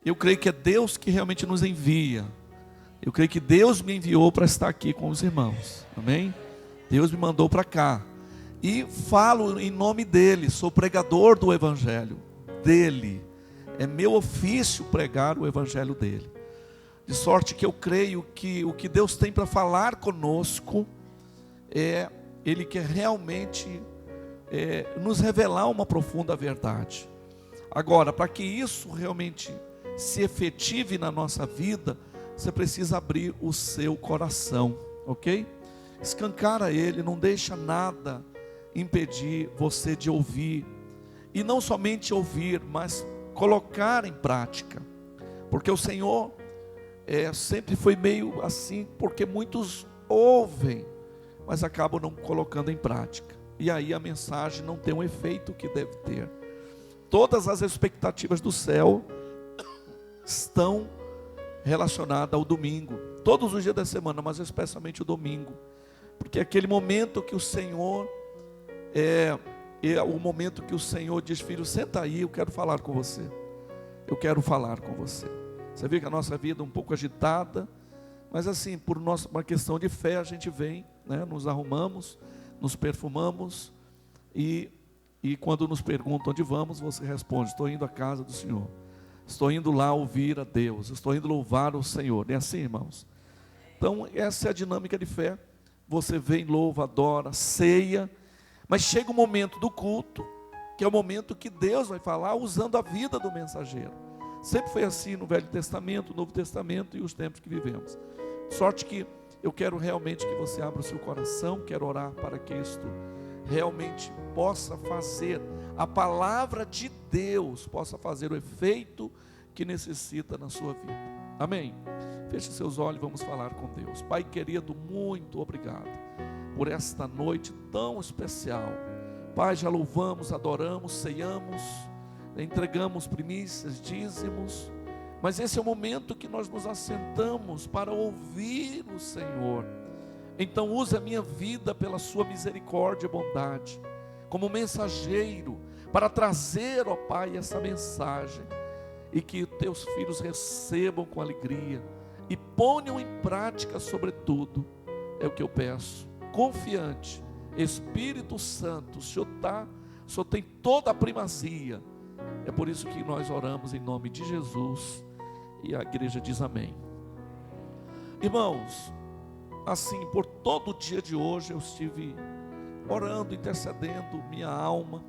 Eu creio que é Deus que realmente nos envia. Eu creio que Deus me enviou para estar aqui com os irmãos. Amém? Deus me mandou para cá. E falo em nome dele, sou pregador do Evangelho dele. É meu ofício pregar o Evangelho dele. De sorte que eu creio que o que Deus tem para falar conosco Ele quer realmente nos revelar uma profunda verdade. Agora, para que isso realmente se efetive na nossa vida, você precisa abrir o seu coração, ok? Escancara ele, não deixa nada impedir você de ouvir. E não somente ouvir, mas colocar em prática. Porque o Senhor sempre foi meio assim, porque muitos ouvem, mas acabam não colocando em prática. E aí a mensagem não tem o efeito que deve ter. Todas as expectativas do céu estão relacionadas ao domingo. Todos os dias da semana, mas especialmente o domingo. Porque é aquele momento que o Senhor é o momento que o Senhor diz: filho, senta aí, eu quero falar com você. Eu quero falar com você. Você vê que a nossa vida é um pouco agitada, mas assim, por uma questão de fé, a gente vem, né, nos arrumamos, nos perfumamos, e quando nos perguntam onde vamos, você responde: estou indo à casa do Senhor, estou indo lá ouvir a Deus, estou indo louvar o Senhor. Não é assim, irmãos? Então essa é a dinâmica de fé. Você vem, louva, adora, ceia, mas chega o momento do culto, que é o momento que Deus vai falar usando a vida do mensageiro. Sempre foi assim no Velho Testamento, no Novo Testamento e os tempos que vivemos. Sorte que eu quero realmente que você abra o seu coração, quero orar para que isto realmente possa fazer, a palavra de Deus possa fazer o efeito que necessita na sua vida. Amém? Feche seus olhos e vamos falar com Deus. Pai querido, muito obrigado por esta noite tão especial. Pai, já louvamos, adoramos, ceiamos, entregamos primícias, dízimos, mas esse é o momento que nós nos assentamos para ouvir o Senhor. Então use a minha vida pela sua misericórdia e bondade, como mensageiro, para trazer, ó Pai, essa mensagem, e que teus filhos recebam com alegria, e ponham em prática sobretudo, é o que eu peço, confiante. Espírito Santo, o Senhor tem toda a primazia. É por isso que nós oramos em nome de Jesus, e a igreja diz amém. Irmãos, assim, por todo o dia de hoje eu estive orando, intercedendo minha alma,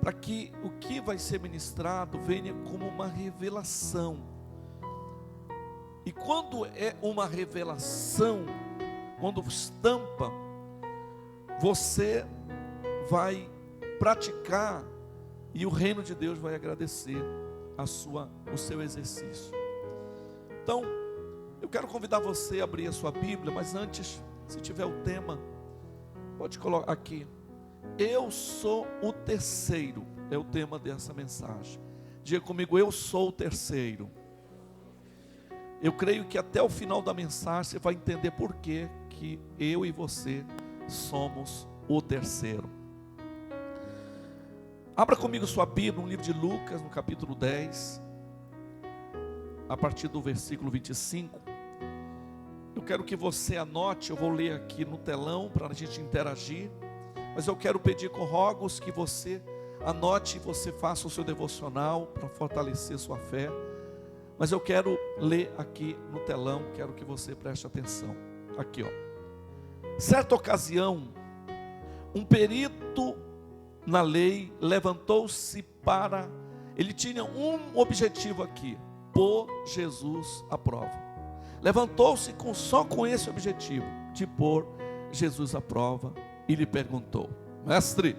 para que o que vai ser ministrado venha como uma revelação. E quando é uma revelação, quando estampa, você vai praticar e o reino de Deus vai agradecer o seu exercício. Então, eu quero convidar você a abrir a sua Bíblia, mas antes, se tiver o tema, pode colocar aqui. Eu sou o terceiro, é o tema dessa mensagem. Diga comigo: eu sou o terceiro. Eu creio que até o final da mensagem você vai entender por que eu e você somos o terceiro. Abra comigo sua Bíblia no livro de Lucas, no capítulo 10, a partir do versículo 25. Eu quero que você anote, eu vou ler aqui no telão para a gente interagir, mas eu quero pedir com rogos que você anote e você faça o seu devocional para fortalecer sua fé. Mas eu quero ler aqui no telão, quero que você preste atenção. Aqui, ó. Certa ocasião, um perito na lei levantou-se ele tinha um objetivo aqui: pôr Jesus à prova. Levantou-se só com esse objetivo, de pôr Jesus à prova, e lhe perguntou: mestre,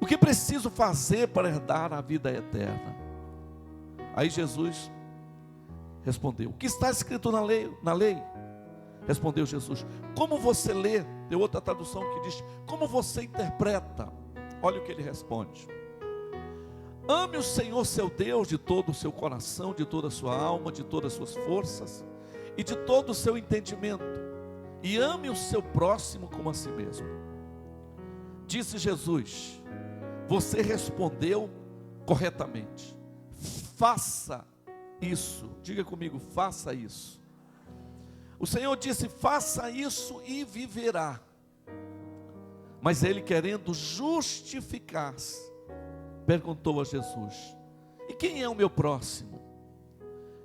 o que preciso fazer para herdar a vida eterna? Aí Jesus respondeu: o que está escrito na lei? Respondeu Jesus: como você lê? Tem outra tradução que diz: como você interpreta? Olha o que ele responde: ame o Senhor seu Deus de todo o seu coração, de toda a sua alma, de todas as suas forças e de todo o seu entendimento, e ame o seu próximo como a si mesmo. Disse Jesus: você respondeu corretamente, faça isso. Diga comigo, faça isso. O Senhor disse, faça isso e viverá. Mas ele, querendo justificar-se, perguntou a Jesus, e quem é o meu próximo?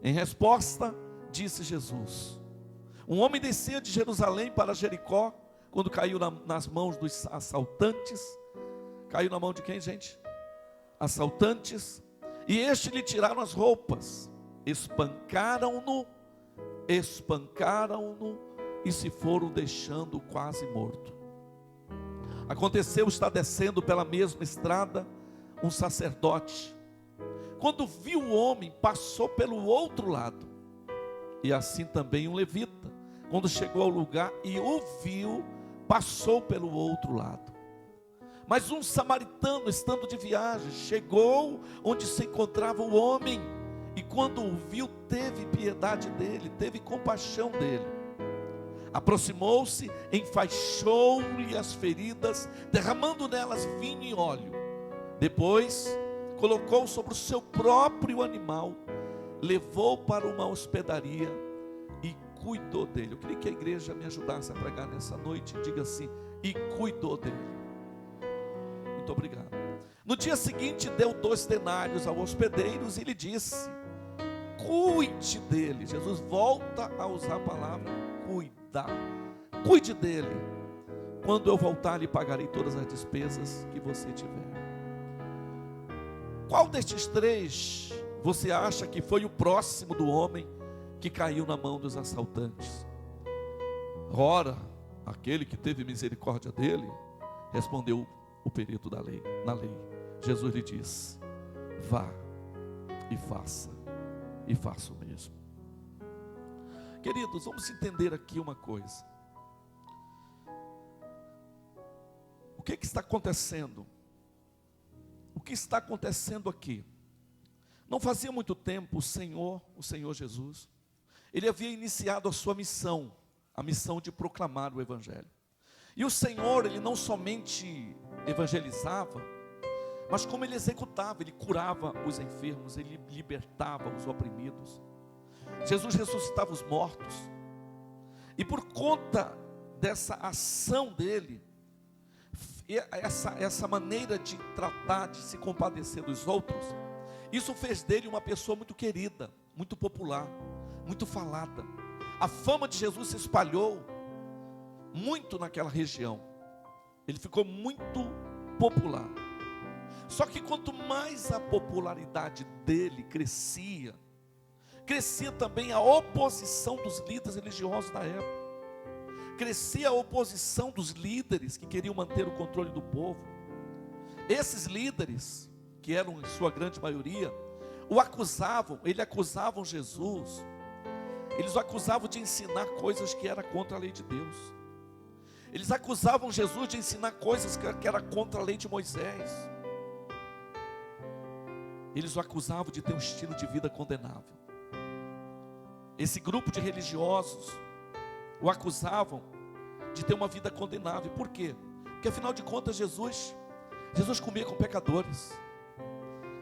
Em resposta, disse Jesus, um homem descia de Jerusalém para Jericó, quando caiu nas mãos dos assaltantes. Caiu na mão de quem, gente? Assaltantes. E este lhe tiraram as roupas, espancaram-no e se foram deixando quase morto. Aconteceu estar descendo pela mesma estrada um sacerdote. Quando viu o homem, passou pelo outro lado. E assim também um levita. Quando chegou ao lugar e o viu, passou pelo outro lado. Mas um samaritano, estando de viagem, chegou onde se encontrava o homem, e quando o viu, teve piedade dele, teve compaixão dele. Aproximou-se, enfaixou-lhe as feridas, derramando nelas vinho e óleo. Depois, colocou sobre o seu próprio animal, levou para uma hospedaria e cuidou dele. Eu queria que a igreja me ajudasse a pregar nessa noite. Diga assim, e cuidou dele. Muito obrigado. No dia seguinte, deu 2 denários aos hospedeiros e lhe disse, cuide dele. Jesus volta a usar a palavra cuidar. Cuide dele. Quando eu voltar, lhe pagarei todas as despesas que você tiver. Qual destes 3 você acha que foi o próximo do homem que caiu na mão dos assaltantes? Ora, aquele que teve misericórdia dele, respondeu o perito da lei, na lei. Jesus lhe disse, vá e faça o mesmo. Queridos, vamos entender aqui uma coisa. O que está acontecendo? O que está acontecendo aqui? Não fazia muito tempo o Senhor Jesus, ele havia iniciado a sua missão, a missão de proclamar o Evangelho. E o Senhor, ele não somente evangelizava, mas como ele executava, ele curava os enfermos, ele libertava os oprimidos. Jesus ressuscitava os mortos. E por conta dessa ação dele, essa maneira de tratar, de se compadecer dos outros, isso fez dele uma pessoa muito querida, muito popular, muito falada. A fama de Jesus se espalhou muito naquela região. Ele ficou muito popular. Só que quanto mais a popularidade dele crescia também a oposição dos líderes religiosos da época. Crescia a oposição dos líderes que queriam manter o controle do povo. Esses líderes, que eram em sua grande maioria, acusavam Jesus. Eles o acusavam de ensinar coisas que eram contra a lei de Deus. Eles acusavam Jesus de ensinar coisas que eram contra a lei de Moisés. Eles o acusavam de ter um estilo de vida condenável. Esse grupo de religiosos o acusavam de ter uma vida condenável. Por quê? Porque afinal de contas Jesus comia com pecadores.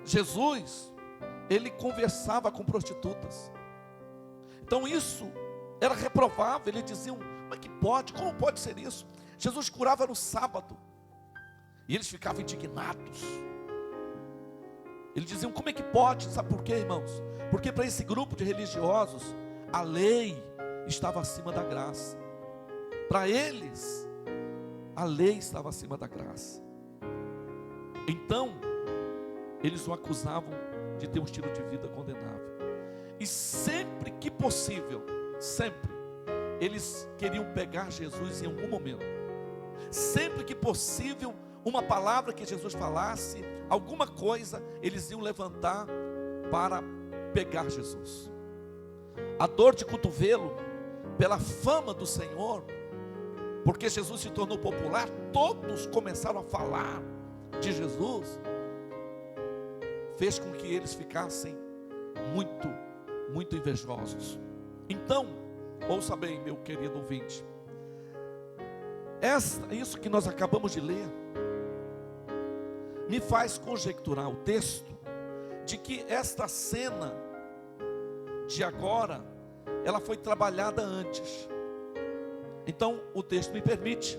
Jesus, ele conversava com prostitutas. Então isso era reprovável. Eles diziam, como é que pode? Como pode ser isso? Jesus curava no sábado. E eles ficavam indignados. Eles diziam, como é que pode? Sabe por quê, irmãos? Porque para esse grupo de religiosos, a lei estava acima da graça. Para eles, a lei estava acima da graça. Então, eles o acusavam de ter um estilo de vida condenável. E sempre que possível, eles queriam pegar Jesus em algum momento. Sempre que possível, uma palavra que Jesus falasse, alguma coisa, eles iam levantar para pegar Jesus. A dor de cotovelo, pela fama do Senhor, porque Jesus se tornou popular, todos começaram a falar de Jesus, fez com que eles ficassem muito invejosos. Então, ouça bem, meu querido ouvinte, isso que nós acabamos de ler, me faz conjecturar o texto, de que esta cena de agora, ela foi trabalhada antes. Então o texto me permite,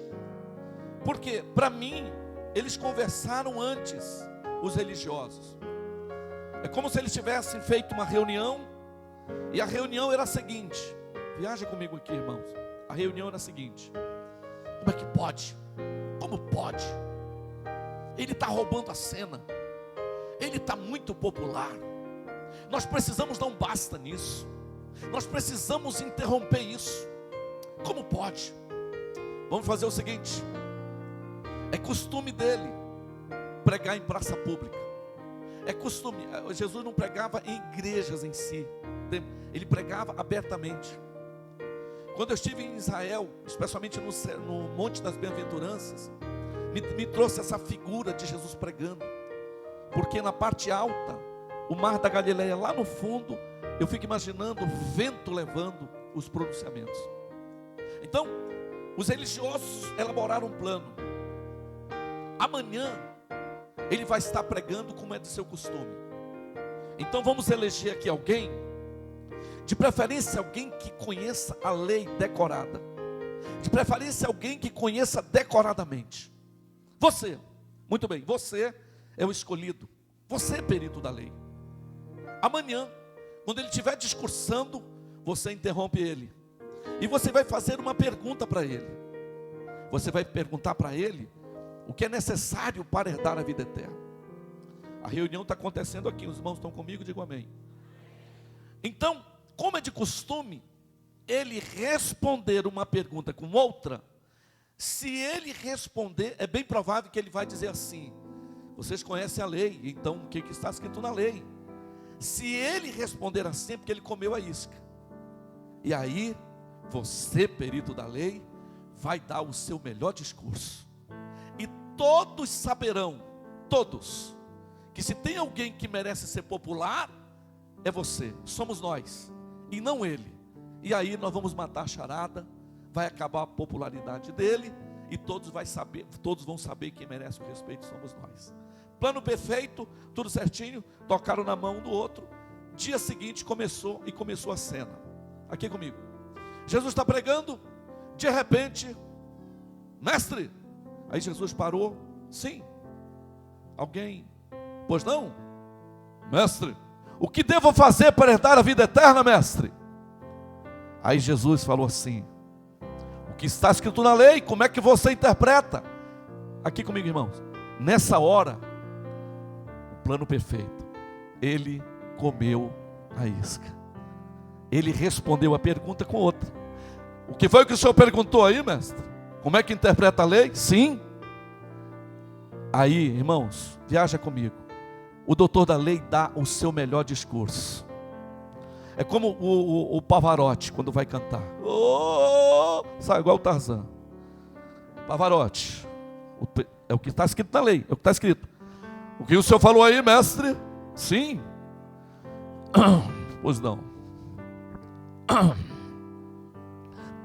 porque para mim eles conversaram antes, os religiosos. É como se eles tivessem feito uma reunião, e a reunião era a seguinte, viaja comigo aqui, irmãos. A reunião era a seguinte: como é que pode? Como pode? Ele está roubando a cena, ele está muito popular, nós precisamos dar um basta nisso, nós precisamos interromper isso. Como pode? Vamos fazer o seguinte: é costume dele pregar em praça pública. É costume. Jesus não pregava em igrejas em si, ele pregava abertamente. Quando eu estive em Israel, especialmente no Monte das Bem-aventuranças, me trouxe essa figura de Jesus pregando, porque na parte alta, o mar da Galileia lá no fundo, eu fico imaginando o vento levando os pronunciamentos. Então, os religiosos elaboraram um plano. Amanhã ele vai estar pregando como é de seu costume. Então vamos eleger aqui alguém, de preferência alguém que conheça a lei decorada, de preferência alguém que conheça decoradamente. Você, muito bem, você é o escolhido, você é perito da lei. Amanhã, quando ele estiver discursando, você interrompe ele, e você vai fazer uma pergunta para ele. Você vai perguntar para ele o que é necessário para herdar a vida eterna. A reunião está acontecendo aqui, os irmãos estão comigo, digo amém. Então, como é de costume, ele responder uma pergunta com outra. Se ele responder, é bem provável que ele vai dizer assim: vocês conhecem a lei, então o que está escrito na lei? Se ele responder assim, é porque ele comeu a isca. E aí, você, perito da lei, vai dar o seu melhor discurso. E todos saberão, todos, que se tem alguém que merece ser popular, é você, somos nós, e não ele. E aí nós vamos matar a charada, vai acabar a popularidade dele, e todos vão saber quem merece o respeito somos nós. Plano perfeito, tudo certinho, tocaram na mão um do outro. Dia seguinte começou a cena. Aqui comigo. Jesus está pregando, de repente, mestre. Aí Jesus parou, sim. Alguém, pois não? Mestre, o que devo fazer para herdar a vida eterna, mestre? Aí Jesus falou assim: o que está escrito na lei, como é que você interpreta? Aqui comigo, irmãos. Nessa hora, o plano perfeito, ele comeu a isca. Ele respondeu a pergunta com outra. O que foi que o senhor perguntou aí, mestre? Como é que interpreta a lei? Sim. Aí, irmãos, viaja comigo. O doutor da lei dá o seu melhor discurso. É como o Pavarotti quando vai cantar. Oh, sabe, igual o Tarzan. Pavarotti, é o que está escrito na lei, é o que está escrito. O que o senhor falou aí, mestre? Sim. Pois não.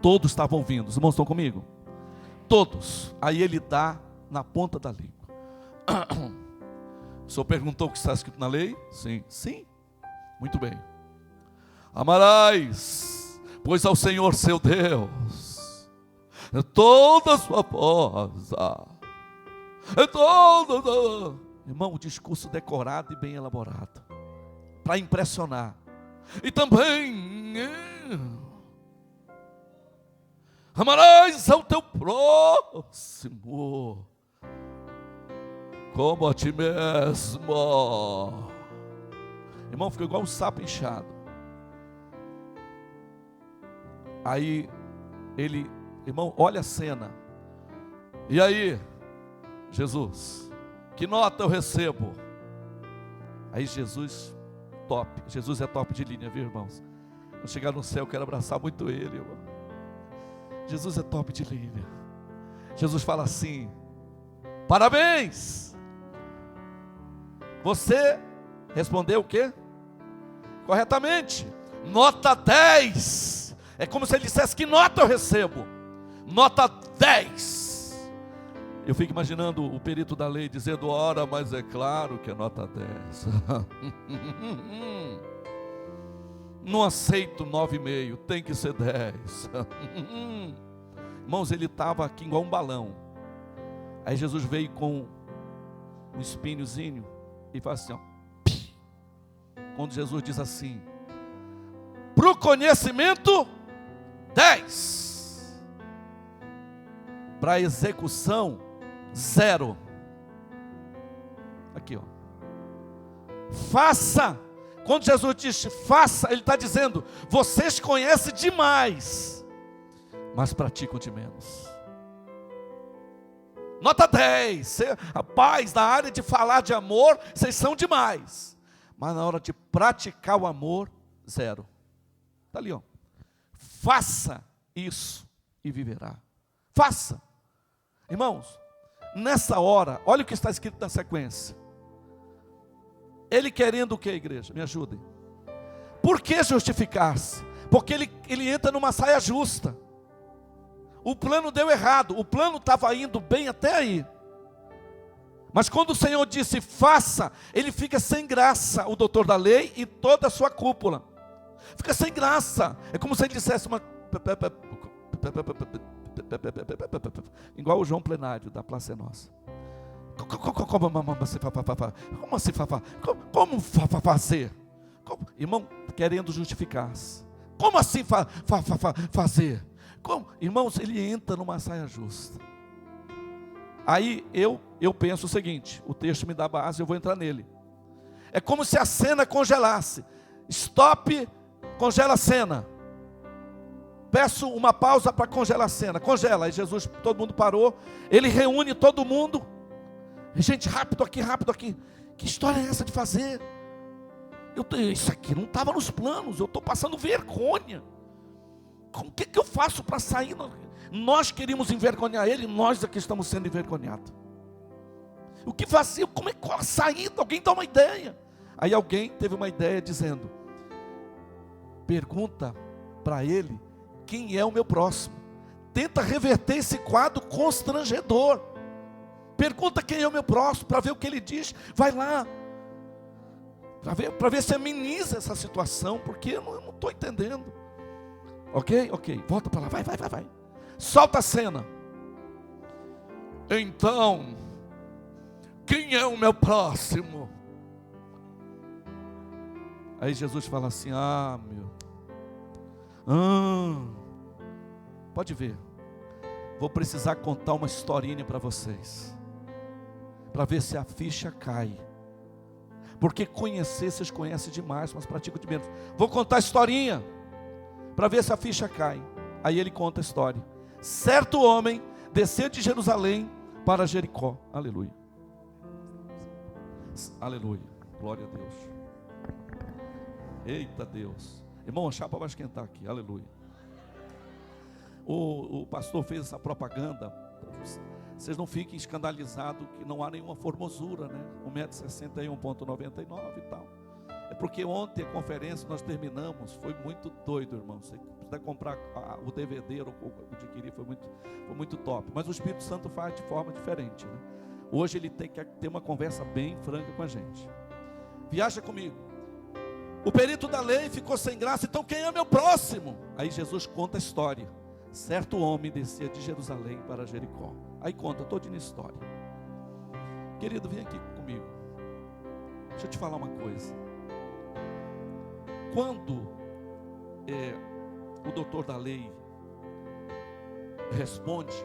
Todos estavam ouvindo, os irmãos estão comigo? Todos. Aí ele dá na ponta da língua. O senhor perguntou o que está escrito na lei? Sim. Sim. Muito bem. Amarás, pois ao Senhor seu Deus, toda a sua força, irmão, o discurso decorado e bem elaborado, para impressionar. E também amarás ao teu próximo como a ti mesmo. Irmão, ficou igual um sapo inchado. Aí ele, irmão, olha a cena. E aí, Jesus, que nota eu recebo? Aí Jesus é top de linha, viu, irmãos? Quando chegar no céu, eu quero abraçar muito ele, irmão. Jesus é top de linha. Jesus fala assim: parabéns! Você respondeu o quê? Corretamente. Nota 10. É como se ele dissesse: que nota eu recebo? Nota 10. Eu fico imaginando o perito da lei dizendo: ora, mas é claro que é nota 10. Não aceito 9,5, tem que ser 10. Irmãos, ele estava aqui igual um balão. Aí Jesus veio com um espinhozinho e faz assim, ó. Quando Jesus diz assim: para o conhecimento, 10. Para a execução, 0. Aqui, ó. Faça. Quando Jesus diz faça, ele está dizendo: vocês conhecem demais, mas praticam de menos. Nota 10. Rapaz, na área de falar de amor, vocês são demais, mas na hora de praticar o amor, 0. Está ali, ó. Faça isso e viverá. Faça. Irmãos, nessa hora, olha o que está escrito na sequência. Ele querendo o que, igreja? Me ajudem. Por que justificar-se? Porque ele entra numa saia justa. O plano deu errado. O plano estava indo bem até aí. Mas quando o Senhor disse faça, ele fica sem graça, o doutor da lei e toda a sua cúpula. Fica sem graça. É como se ele dissesse uma... igual o João Plenário da Praça é Nossa. Como assim fazer? Irmão, querendo justificar-se. Como assim fazer? Irmãos, ele entra numa saia justa. Aí eu penso o seguinte, o texto me dá base, eu vou entrar nele. É como se a cena congelasse. Stop, congela a cena. Peço uma pausa para congelar a cena. Congela. Aí Jesus, todo mundo parou. Ele reúne todo mundo. Gente, rápido aqui. Que história é essa de fazer? Isso aqui não estava nos planos. Eu estou passando vergonha. O que eu faço para sair? Nós queríamos envergonhar ele. Nós aqui estamos sendo envergonhados. O que fazer? Como é que a saída? Alguém dá uma ideia. Aí alguém teve uma ideia dizendo: pergunta para ele quem é o meu próximo. Tenta reverter esse quadro constrangedor. Pergunta quem é o meu próximo, para ver o que ele diz. Vai lá, para ver se ameniza essa situação, porque eu não estou entendendo. Ok, volta para lá, vai. Solta a cena. Então, quem é o meu próximo? Aí Jesus fala assim: pode ver, vou precisar contar uma historinha para vocês, para ver se a ficha cai. Porque conhecer, vocês conhecem demais, mas praticam de menos. Vou contar a historinha, para ver se a ficha cai. Aí ele conta a história. Certo homem desceu de Jerusalém para Jericó. Aleluia. Aleluia. Glória a Deus. Eita Deus. Irmão, a chapa vai esquentar aqui. Aleluia. O pastor fez essa propaganda. Vocês não fiquem escandalizados que não há nenhuma formosura, né? 1,61 m, 1,99 e tal. É porque ontem a conferência nós terminamos, foi muito doido, irmão. Você precisa comprar o DVD ou adquirir, foi muito top. Mas o Espírito Santo faz de forma diferente, né? Hoje ele tem que ter uma conversa bem franca com a gente. Viaja comigo. O perito da lei ficou sem graça. Então quem é meu próximo? Aí Jesus conta a história. Certo homem descia de Jerusalém para Jericó. Aí conta todinha a história. Querido, vem aqui comigo. Deixa eu te falar uma coisa. Quando o doutor da lei responde,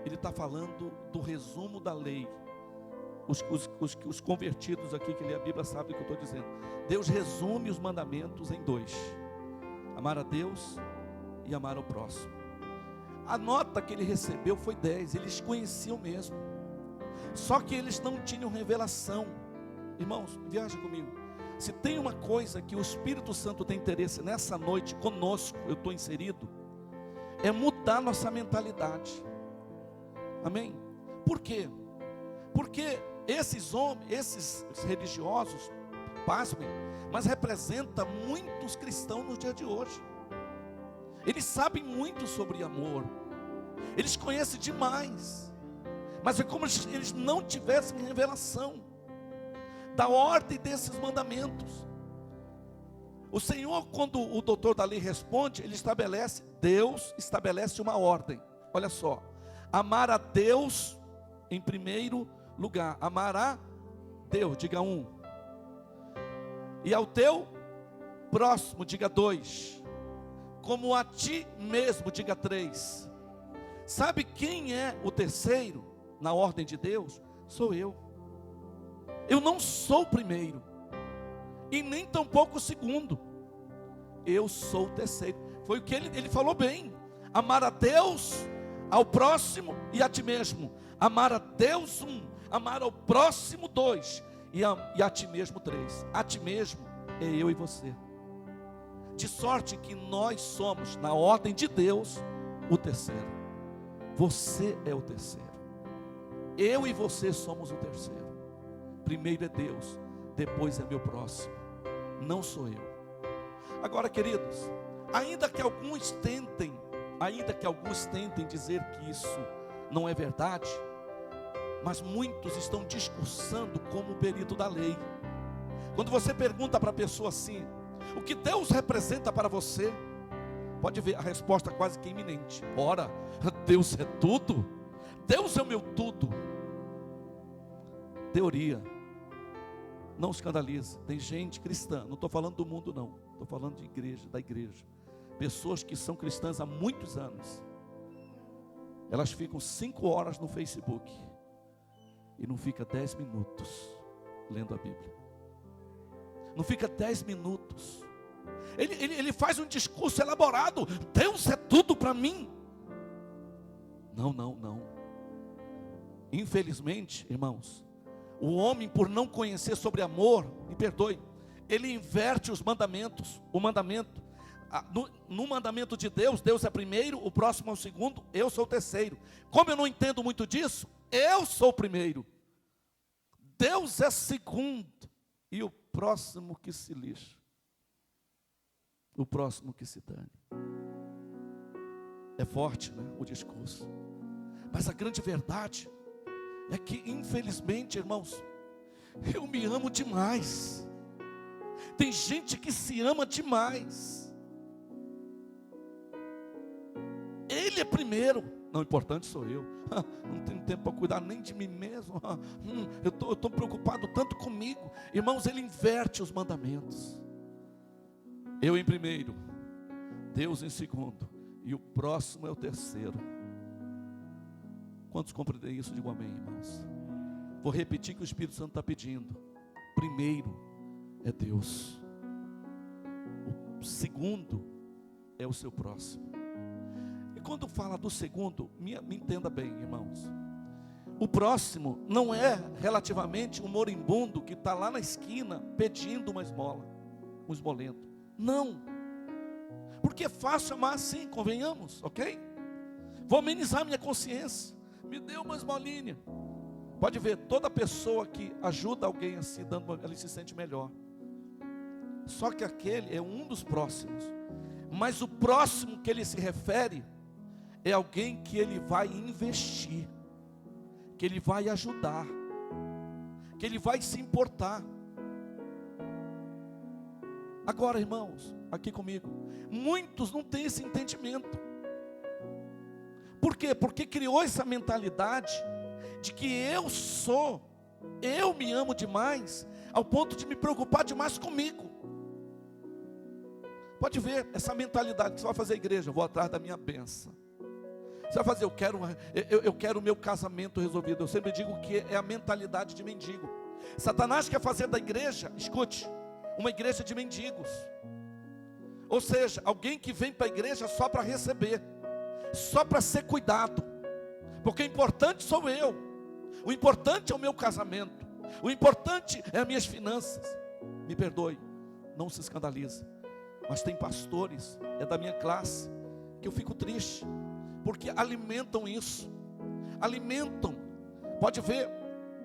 ele está falando do resumo da lei. Os convertidos aqui que lê a Bíblia sabem o que eu estou dizendo. Deus resume os mandamentos em 2: amar a Deus e amar ao próximo. A nota que ele recebeu foi 10. Eles conheciam mesmo, só que eles não tinham revelação. Irmãos, viaja comigo. Se tem uma coisa que o Espírito Santo tem interesse nessa noite conosco, eu estou inserido, é mudar nossa mentalidade. Amém? Por quê? Porque esses homens, esses religiosos, pasmem, mas representa muitos cristãos no dia de hoje. Eles sabem muito sobre amor, eles conhecem demais, mas é como se eles não tivessem revelação da ordem desses mandamentos. O Senhor, quando o doutor da lei responde, Deus estabelece uma ordem. Olha só, amar a Deus em primeiro lugar, amar a Deus, diga 1, e ao teu próximo, diga 2, como a ti mesmo, diga 3. Sabe quem é o terceiro na ordem de Deus? Sou eu. Eu não sou o primeiro, e nem tampouco o segundo. Eu sou o terceiro. Foi o que ele falou bem. Amar a Deus, ao próximo e a ti mesmo. Amar a Deus 1, amar ao próximo 2 e a ti mesmo 3. A ti mesmo é eu e você. De sorte que nós somos, na ordem de Deus, o terceiro. Você é o terceiro. Eu e você somos o terceiro. Primeiro é Deus, depois é meu próximo. Não sou eu. Agora, queridos, ainda que alguns tentem dizer que isso não é verdade, mas muitos estão discursando como o perito da lei. Quando você pergunta para a pessoa assim: o que Deus representa para você? Pode ver, a resposta quase que iminente. Ora, Deus é tudo? Deus é o meu tudo. Teoria. Não escandaliza. Tem gente cristã, não estou falando do mundo não, estou falando de igreja, da igreja. Pessoas que são cristãs há muitos anos, elas ficam 5 horas no Facebook e não fica 10 minutos lendo a Bíblia. Não fica 10 minutos. Ele faz um discurso elaborado. Deus é tudo para mim. Não. Infelizmente, irmãos, o homem, por não conhecer sobre amor, me perdoe, ele inverte os mandamentos. O mandamento, no mandamento de Deus, Deus é primeiro, o próximo é o segundo, eu sou o terceiro. Como eu não entendo muito disso, eu sou o primeiro, Deus é segundo, e o próximo que se lixa, o próximo que se dane. É forte, né, o discurso, mas a grande verdade é que, infelizmente, irmãos, eu me amo demais. Tem gente que se ama demais. Ele é primeiro. Não, o importante sou eu. Não tenho tempo para cuidar nem de mim mesmo. Eu estou preocupado tanto comigo. Irmãos, ele inverte os mandamentos. Eu em primeiro, Deus em segundo, e o próximo é o terceiro. Quantos compreendem isso? Digam amém, irmãos. Vou repetir que o Espírito Santo está pedindo. Primeiro é Deus. O segundo é o seu próximo. E quando fala do segundo, me entenda bem, irmãos. O próximo não é relativamente um moribundo que está lá na esquina pedindo uma esmola, um esmolento. Não. Porque é fácil amar assim, convenhamos, ok? Vou amenizar minha consciência. Me dê uma esmolinha. Pode ver, toda pessoa que ajuda alguém assim, ele se sente melhor. Só que aquele é um dos próximos. Mas o próximo que ele se refere é alguém que ele vai investir, que ele vai ajudar, que ele vai se importar. Agora, irmãos, aqui comigo, muitos não têm esse entendimento. Por quê? Porque criou essa mentalidade de que eu me amo demais, ao ponto de me preocupar demais comigo. Pode ver essa mentalidade que você vai fazer igreja, eu vou atrás da minha bênção. Você vai fazer, eu quero o meu casamento resolvido. Eu sempre digo que é a mentalidade de mendigo. Satanás quer fazer da igreja, escute, uma igreja de mendigos. Ou seja, alguém que vem para a igreja só para receber, só para ser cuidado, porque o importante sou eu, o importante é o meu casamento, o importante é as minhas finanças. Me perdoe, não se escandalize, mas tem pastores, é da minha classe, que eu fico triste, porque alimentam isso, alimentam. Pode ver,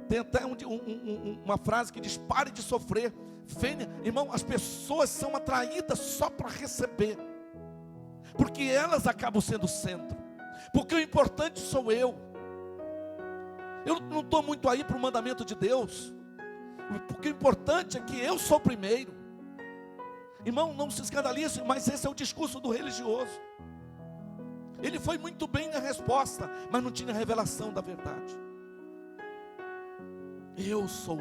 tem até uma frase que diz: pare de sofrer. Venha, irmão, as pessoas são atraídas só para receber, porque elas acabam sendo o centro, porque o importante sou eu. Eu não estou muito aí para o mandamento de Deus, porque o importante é que eu sou o primeiro. Irmão, não se escandalize, mas esse é o discurso do religioso. Ele foi muito bem na resposta, mas não tinha revelação da verdade. Eu sou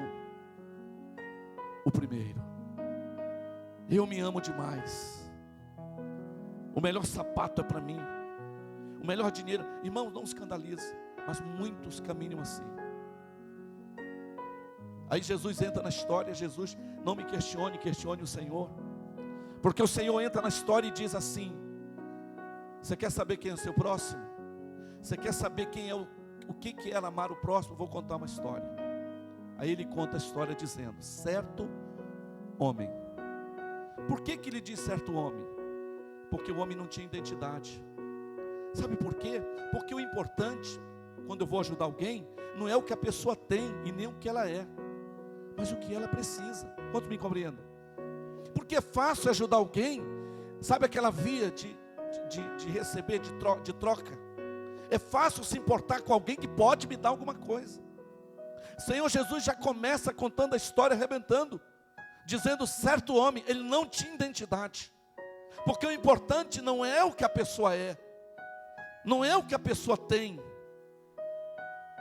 o primeiro. Eu me amo demais. O melhor sapato é para mim. O melhor dinheiro. Irmão, não escandalize, mas muitos caminham assim. Aí Jesus entra na história. Jesus, não me questione, questione o Senhor. Porque o Senhor entra na história e diz assim: você quer saber quem é o seu próximo? Você quer saber quem é o que é amar o próximo? Vou contar uma história. Aí ele conta a história dizendo: certo homem. Por que ele diz certo homem? Porque o homem não tinha identidade. Sabe por quê? Porque o importante, quando eu vou ajudar alguém, não é o que a pessoa tem e nem o que ela é, mas o que ela precisa. Quanto me compreendem? Porque é fácil ajudar alguém, sabe aquela via de receber, de troca. É fácil se importar com alguém que pode me dar alguma coisa. Senhor Jesus já começa contando a história, arrebentando, dizendo: certo homem, ele não tinha identidade. Porque o importante não é o que a pessoa é, não é o que a pessoa tem,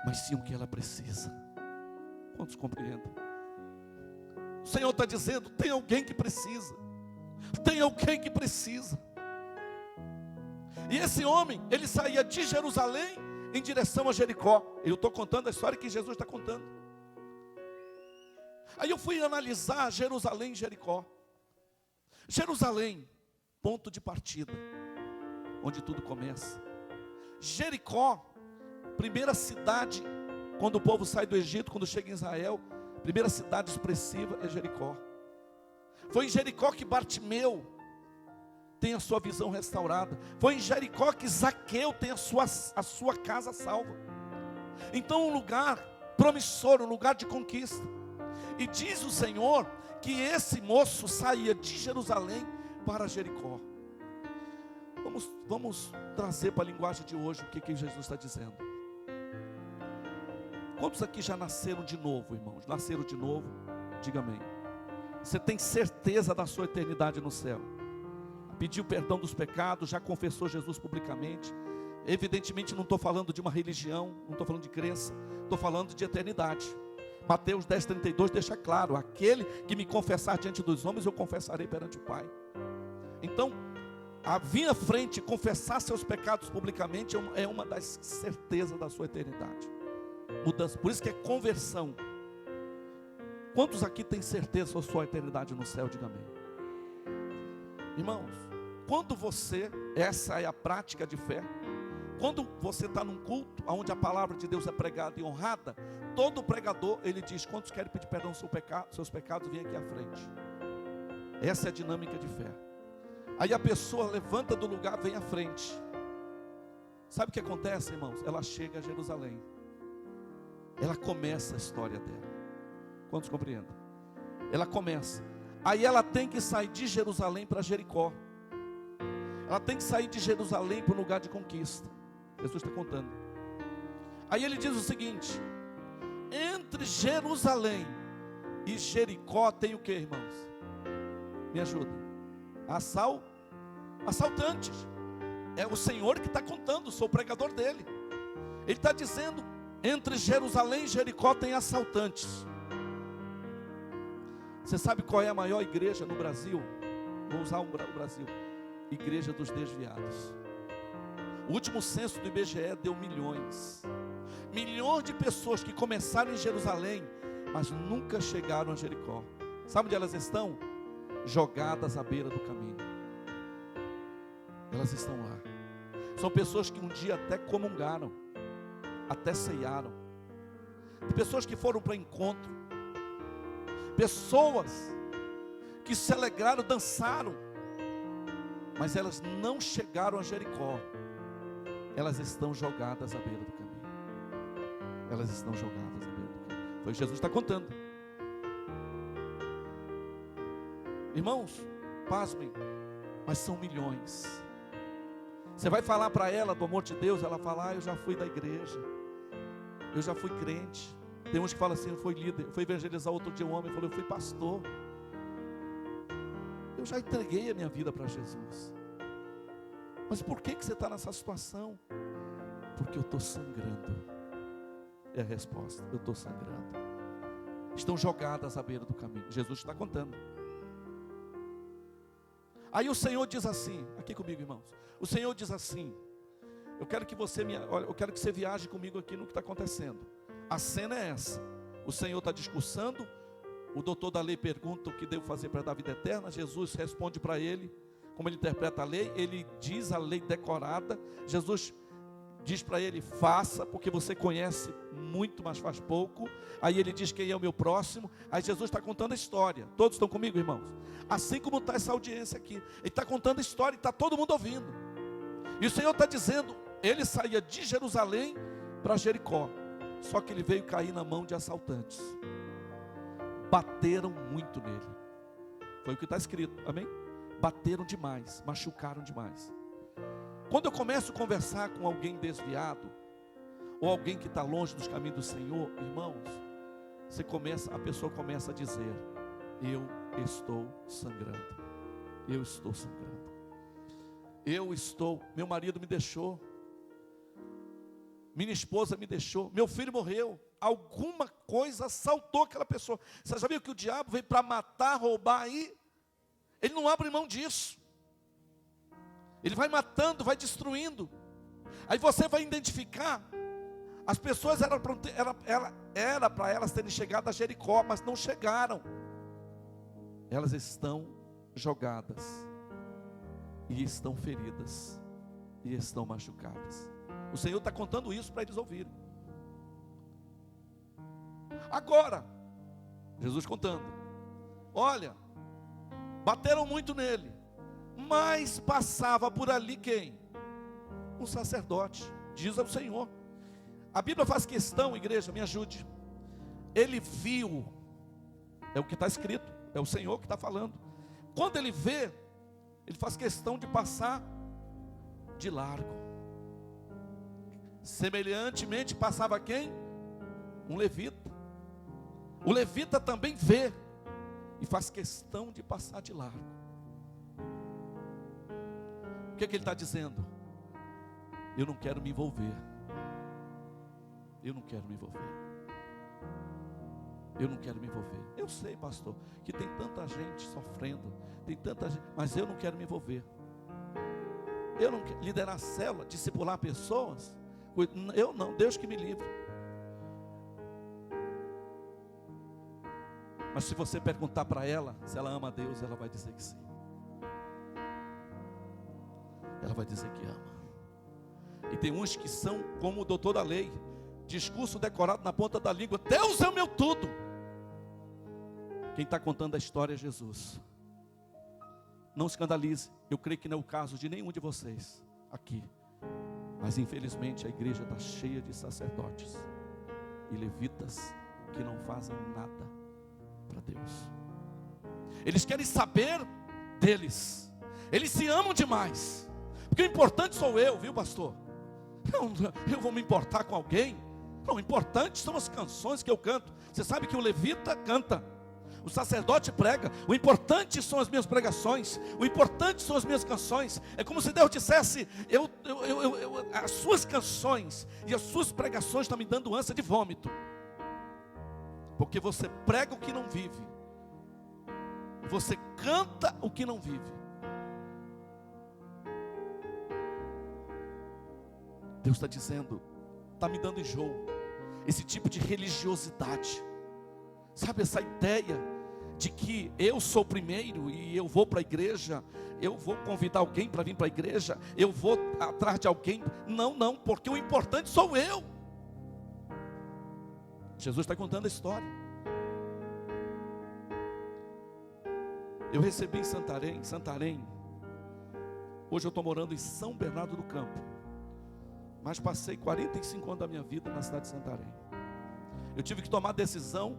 mas sim o que ela precisa. Quantos compreendem? O Senhor está dizendo: tem alguém que precisa. Tem alguém que precisa. E esse homem, ele saía de Jerusalém em direção a Jericó. Eu estou contando a história que Jesus está contando. Aí eu fui analisar Jerusalém e Jericó. Jerusalém, ponto de partida, onde tudo começa. Jericó, primeira cidade, quando o povo sai do Egito, quando chega em Israel, primeira cidade expressiva é Jericó. Foi em Jericó que Bartimeu tem a sua visão restaurada. Foi em Jericó que Zaqueu tem a sua casa salva. Então um lugar promissor, um lugar de conquista. E diz o Senhor que esse moço saía de Jerusalém para Jericó. Vamos trazer para a linguagem de hoje o que Jesus está dizendo. Quantos aqui já nasceram de novo, irmãos? Nasceram de novo? Diga amém. Você tem certeza da sua eternidade no céu? Pediu perdão dos pecados, já confessou Jesus publicamente. Evidentemente não estou falando de uma religião, não estou falando de crença, estou falando de eternidade. Mateus 10,32 deixa claro: aquele que me confessar diante dos homens, eu confessarei perante o Pai. Então, vir à frente e confessar seus pecados publicamente é uma das certezas da sua eternidade. Mudança, por isso que é conversão. Quantos aqui têm certeza da sua eternidade no céu? Diga amém. Irmãos, quando essa é a prática de fé, quando você está num culto, onde a palavra de Deus é pregada e honrada, todo pregador, ele diz: quantos querem pedir perdão dos seus pecados, vem aqui à frente. Essa é a dinâmica de fé. Aí a pessoa levanta do lugar, vem à frente. Sabe o que acontece, irmãos? Ela chega a Jerusalém. Ela começa a história dela. Quantos compreendem? Ela começa. Aí ela tem que sair de Jerusalém para Jericó. Ela tem que sair de Jerusalém para um lugar de conquista. Jesus está contando. Aí ele diz o seguinte: entre Jerusalém e Jericó tem o que, irmãos? Me ajuda. Assaltantes. É o Senhor que está contando, sou o pregador dele. Ele está dizendo: entre Jerusalém e Jericó tem assaltantes. Você sabe qual é a maior igreja no Brasil? Vou usar o Brasil. Igreja dos desviados. O último censo do IBGE deu milhões. Milhões de pessoas que começaram em Jerusalém, mas nunca chegaram a Jericó. Sabe onde elas estão? Jogadas à beira do caminho. Elas estão lá. São pessoas que um dia até comungaram, até ceiaram. Pessoas que foram para encontro. Pessoas que se alegraram, dançaram, mas elas não chegaram a Jericó. Elas estão jogadas à beira do caminho. Elas estão jogadas à beira do caminho. Foi o que Jesus está contando. Irmãos, pasmem, mas são milhões. Você vai falar para ela do amor de Deus, ela fala: eu já fui da igreja, eu já fui crente. Tem uns que falam assim: eu fui líder, eu fui evangelizar outro dia um homem, falou: eu fui pastor. Eu já entreguei a minha vida para Jesus. Mas por que você está nessa situação? Porque eu estou sangrando. É a resposta, eu estou sangrando. Estão jogadas à beira do caminho. Jesus está contando. Aí o Senhor diz assim, aqui comigo, irmãos. O Senhor diz assim: eu quero que você viaje comigo aqui no que está acontecendo. A cena é essa. O Senhor está discursando. O doutor da lei pergunta o que devo fazer para dar vida eterna. Jesus responde para ele, como ele interpreta a lei. Ele diz a lei decorada. Jesus diz para ele: faça, porque você conhece muito, mas faz pouco. Aí ele diz: quem é o meu próximo? Aí Jesus está contando a história. Todos estão comigo, irmãos? Assim como está essa audiência aqui. Ele está contando a história e está todo mundo ouvindo. E o Senhor está dizendo: ele saía de Jerusalém para Jericó. Só que ele veio cair na mão de assaltantes. Bateram muito nele. Foi o que está escrito, amém? Bateram demais, machucaram demais. Quando eu começo a conversar com alguém desviado, ou alguém que está longe dos caminhos do Senhor, irmãos, a pessoa começa a dizer: eu estou sangrando. Eu estou sangrando. Meu marido me deixou. Minha esposa me deixou. Meu filho morreu. Alguma coisa assaltou aquela pessoa. Você já viu que o diabo veio para matar, roubar aí? Ele não abre mão disso. Ele vai matando, vai destruindo. Aí você vai identificar. As pessoas era para elas terem chegado a Jericó, mas não chegaram. Elas estão jogadas, e estão feridas, e estão machucadas. O Senhor está contando isso para eles ouvirem. Agora, Jesus contando: olha, bateram muito nele, mas passava por ali quem? Um sacerdote, diz ao Senhor. A Bíblia faz questão, igreja, me ajude. Ele viu, é o que está escrito, é o Senhor que está falando. Quando ele vê, ele faz questão de passar de largo. Semelhantemente passava quem? Um levita. O levita também vê e faz questão de passar de largo. O que ele está dizendo? Eu não quero me envolver. Eu não quero me envolver. Eu não quero me envolver. Eu sei, pastor, que tem tanta gente sofrendo, tem tanta gente, mas eu não quero me envolver. Eu não quero liderar célula, discipular pessoas. Eu não, Deus que me livre. Mas se você perguntar para ela se ela ama a Deus, ela vai dizer que sim. Ela vai dizer que ama. E tem uns que são como o doutor da lei, discurso decorado na ponta da língua: Deus é o meu tudo. Quem está contando a história é Jesus. Não escandalize, eu creio que não é o caso de nenhum de vocês aqui. Mas infelizmente a igreja está cheia de sacerdotes e levitas que não fazem nada para Deus. Eles querem saber deles. Eles se amam demais. Porque o importante sou eu, viu, pastor? Eu vou me importar com alguém? Não, o importante são as canções que eu canto. Você sabe que o levita canta, o sacerdote prega. O importante são as minhas pregações. O importante são as minhas canções. É como se Deus dissesse: as suas canções e as suas pregações estão me dando ânsia de vômito. Porque você prega o que não vive. Você canta o que não vive. Deus está dizendo: está me dando enjoo. Esse tipo de religiosidade. Sabe, essa ideia de que eu sou o primeiro e eu vou para a igreja, eu vou convidar alguém para vir para a igreja, eu vou atrás de alguém. Não, porque o importante sou eu. Jesus está contando a história. Eu recebi em Santarém. Hoje eu estou morando em São Bernardo do Campo, mas passei 45 anos da minha vida na cidade de Santarém. Eu tive que tomar a decisão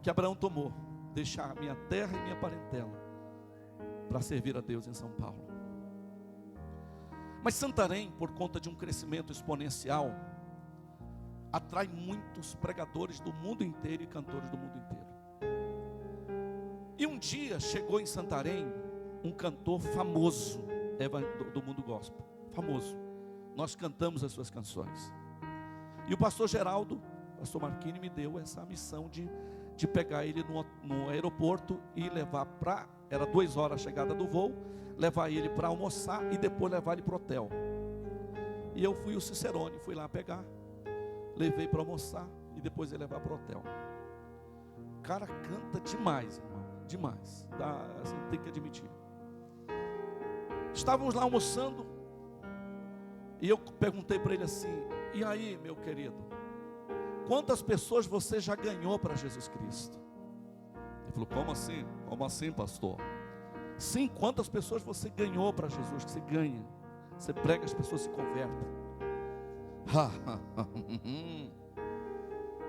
que Abraão tomou: deixar minha terra e minha parentela para servir a Deus em São Paulo. Mas Santarém, por conta de um crescimento exponencial, atrai muitos pregadores do mundo inteiro e cantores do mundo inteiro. E um dia chegou em Santarém um cantor famoso do mundo gospel, famoso. Nós cantamos as suas canções. E o pastor Geraldo, pastor Marquini, me deu essa missão de pegar ele no aeroporto e levar para, era 2 horas a chegada do voo, levar ele para almoçar e depois levar ele para o hotel. E eu fui o Cicerone, fui lá pegar, levei para almoçar e depois ele levar para o hotel. O cara canta demais, irmão, demais, assim, tem que admitir. Estávamos lá almoçando e eu perguntei para ele assim: e aí, meu querido, quantas pessoas você já ganhou para Jesus Cristo? Ele falou: como assim? Como assim, pastor? Sim, quantas pessoas você ganhou para Jesus? Que você ganha, você prega, as pessoas se convertem.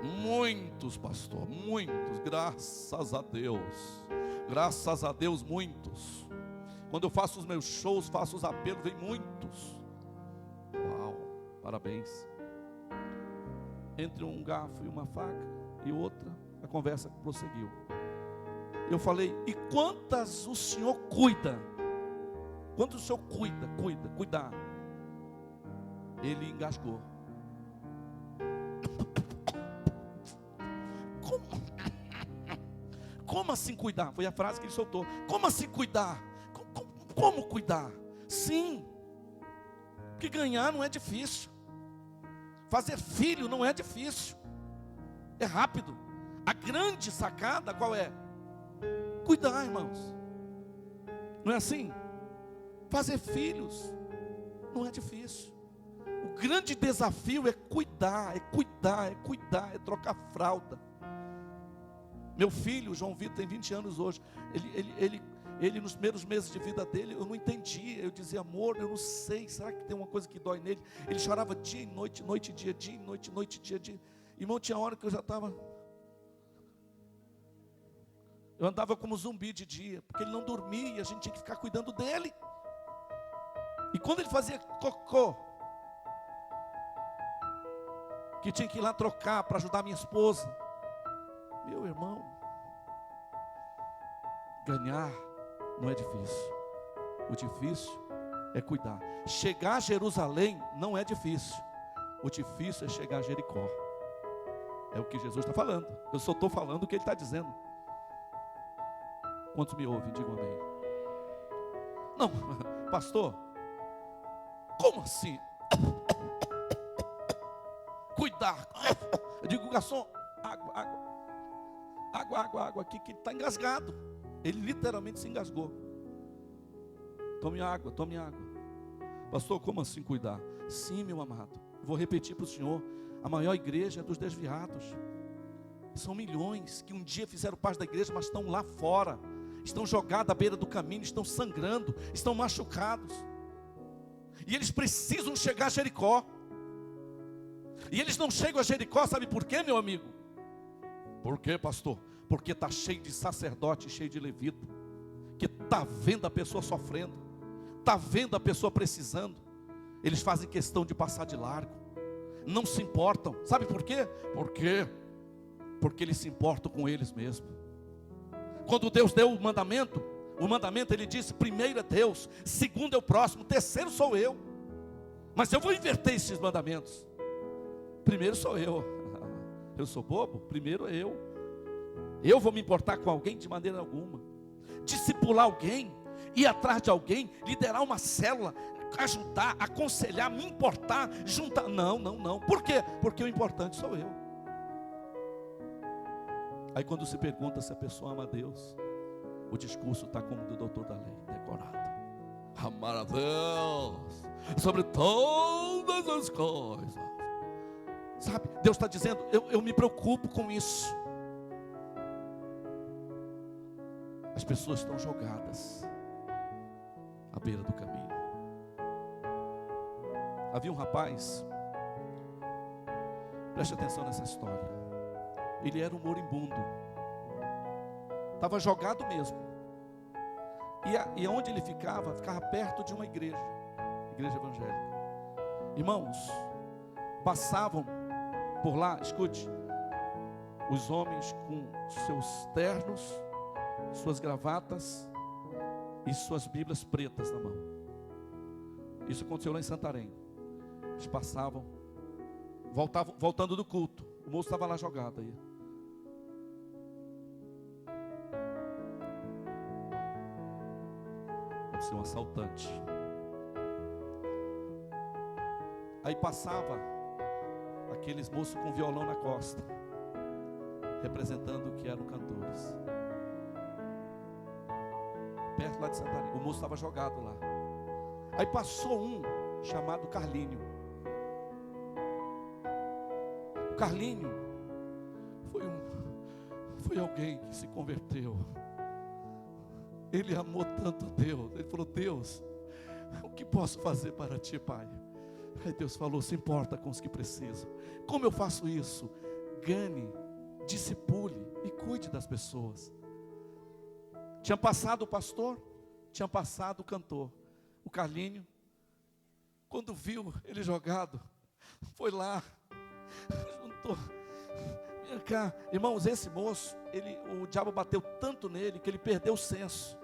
Muitos, pastor, muitos, graças a Deus, muitos. Quando eu faço os meus shows, faço os apelos, vem muitos. Uau, parabéns. Entre um garfo e uma faca e outra, a conversa prosseguiu. Eu falei: e quantas o senhor cuida? Quantos o senhor cuidar? Ele engasgou. Como assim cuidar? Foi a frase que ele soltou. Como assim cuidar? Como cuidar? Sim, porque ganhar não é difícil. Fazer filho não é difícil. É rápido. A grande sacada qual é? Cuidar, irmãos. Não é assim? Fazer filhos não é difícil. O grande desafio é cuidar, é trocar fralda. Meu filho, João Vitor, tem 20 anos hoje. Ele nos primeiros meses de vida dele, eu não entendia. Eu dizia: amor, eu não sei, será que tem uma coisa que dói nele? Ele chorava dia e noite, noite e dia, dia e noite, noite e dia, dia. Irmão, tinha hora que eu já estava... Eu andava como zumbi de dia, porque ele não dormia e a gente tinha que ficar cuidando dele. E quando ele fazia cocô, que tinha que ir lá trocar para ajudar minha esposa, meu irmão, ganhar não é difícil. O difícil é cuidar. Chegar a Jerusalém não é difícil. O difícil é chegar a Jericó. É o que Jesus está falando. Eu só estou falando o que ele está dizendo. Quantos me ouvem? Digam amém. Não, pastor, como assim? Cuidar. Eu digo: garçom, água aqui, que ele está engasgado. Ele literalmente se engasgou. Tome água. Pastor, como assim cuidar? Sim, meu amado, vou repetir para o senhor: a maior igreja é dos desviados. São milhões que um dia fizeram parte da igreja, mas estão lá fora, estão jogados à beira do caminho, estão sangrando, estão machucados. E eles precisam chegar a Jericó. E eles não chegam a Jericó, sabe por quê, meu amigo? Por quê, pastor? Porque está cheio de sacerdote, cheio de levita, que está vendo a pessoa sofrendo, está vendo a pessoa precisando. Eles fazem questão de passar de largo, não se importam. Sabe por quê? Porque eles se importam com eles mesmos. Quando Deus deu o mandamento ele disse: primeiro é Deus, segundo é o próximo, terceiro sou eu. Mas eu vou inverter esses mandamentos. Primeiro sou eu. Eu sou bobo? Primeiro é eu. Eu vou me importar com alguém de maneira alguma. Discipular alguém, ir atrás de alguém, liderar uma célula, ajudar, aconselhar, me importar, juntar. Não. Por quê? Porque o importante sou eu. Aí quando se pergunta se a pessoa ama a Deus, o discurso está como o do doutor da lei, decorado. Amar a Deus sobre todas as coisas. Sabe, Deus está dizendo: eu me preocupo com isso. As pessoas estão jogadas à beira do caminho. Havia um rapaz, preste atenção nessa história. Ele era um moribundo, estava jogado mesmo. E onde ele ficava perto de uma igreja evangélica. Irmãos, passavam por lá, escute, os homens com seus ternos, suas gravatas, e suas Bíblias pretas na mão. Isso aconteceu lá em Santarém. Eles passavam, voltando do culto. O moço estava lá jogado aí. Deve ser um assaltante. Aí passava aqueles moços com violão na costa, representando o que eram cantores. Perto lá de Santarém. O moço estava jogado lá. Aí passou um chamado Carlinho. O Carlinho foi alguém que se converteu. Ele amou tanto a Deus. Ele falou: Deus, o que posso fazer para ti, Pai? Aí Deus falou: se importa com os que precisam. Como eu faço isso? Gane, discipule e cuide das pessoas. Tinha passado o pastor, tinha passado o cantor. O Carlinho, quando viu ele jogado, foi lá, juntou. Vem cá, irmãos, esse moço, o diabo bateu tanto nele que ele perdeu o senso.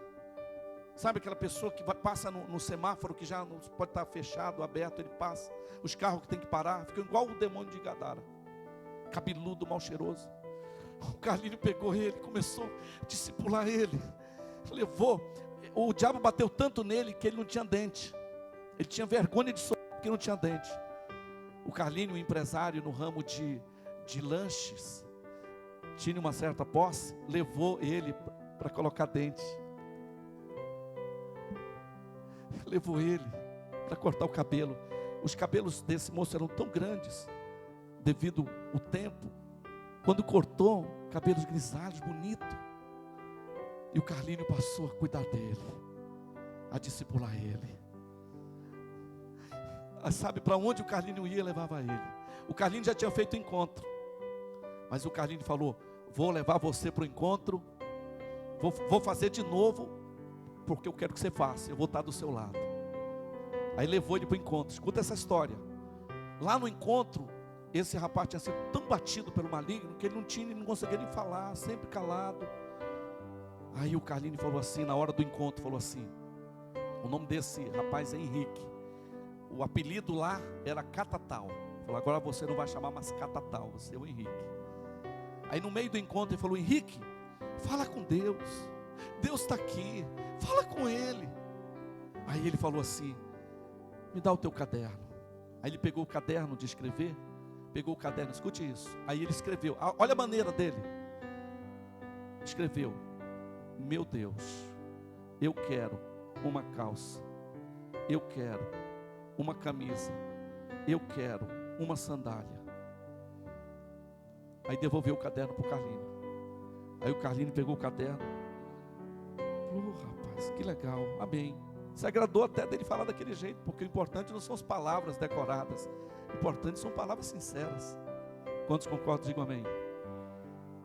Sabe aquela pessoa que passa no semáforo, que já não pode estar fechado, aberto, ele passa. Os carros que tem que parar, ficam igual o demônio de Gadara. Cabeludo, mal cheiroso. O Carlinho pegou ele, começou a discipular ele. Levou. O diabo bateu tanto nele que ele não tinha dente. Ele tinha vergonha de sorrir porque não tinha dente. O Carlinho, um empresário no ramo de lanches, tinha uma certa posse, levou ele para colocar dente. Levou ele para cortar o cabelo. Os cabelos desse moço eram tão grandes, devido ao tempo. Quando cortou, cabelos grisalhos, bonito. E o Carlinho passou a cuidar dele, a discipular ele. Sabe para onde o Carlinho ia, levava ele. O Carlinho já tinha feito o encontro, mas o Carlinho falou: vou levar você para o encontro, vou fazer de novo, porque eu quero que você faça, eu vou estar do seu lado. Aí levou ele para o encontro. Escuta essa história. Lá no encontro, esse rapaz tinha sido tão batido pelo maligno que ele não conseguia nem falar, sempre calado. Aí o Carlinho falou assim, na hora do encontro, falou assim: o nome desse rapaz é Henrique. O apelido lá era Catatal. Falou: agora você não vai chamar mais Catatal, você é o Henrique. Aí no meio do encontro ele falou: Henrique, fala com Deus. Deus está aqui, fala com Ele. Aí ele falou assim: me dá o teu caderno. Aí ele pegou o caderno de escrever, pegou o caderno, escute isso. Aí ele escreveu, olha a maneira dele. Escreveu: meu Deus, eu quero uma calça, eu quero uma camisa, eu quero uma sandália. Aí devolveu o caderno para o Carlinho. Aí o Carlinho pegou o caderno. Falou: rapaz, que legal, amém. Se agradou até dele falar daquele jeito, porque o importante não são as palavras decoradas, o importante são palavras sinceras. Quantos concordam? Digam amém.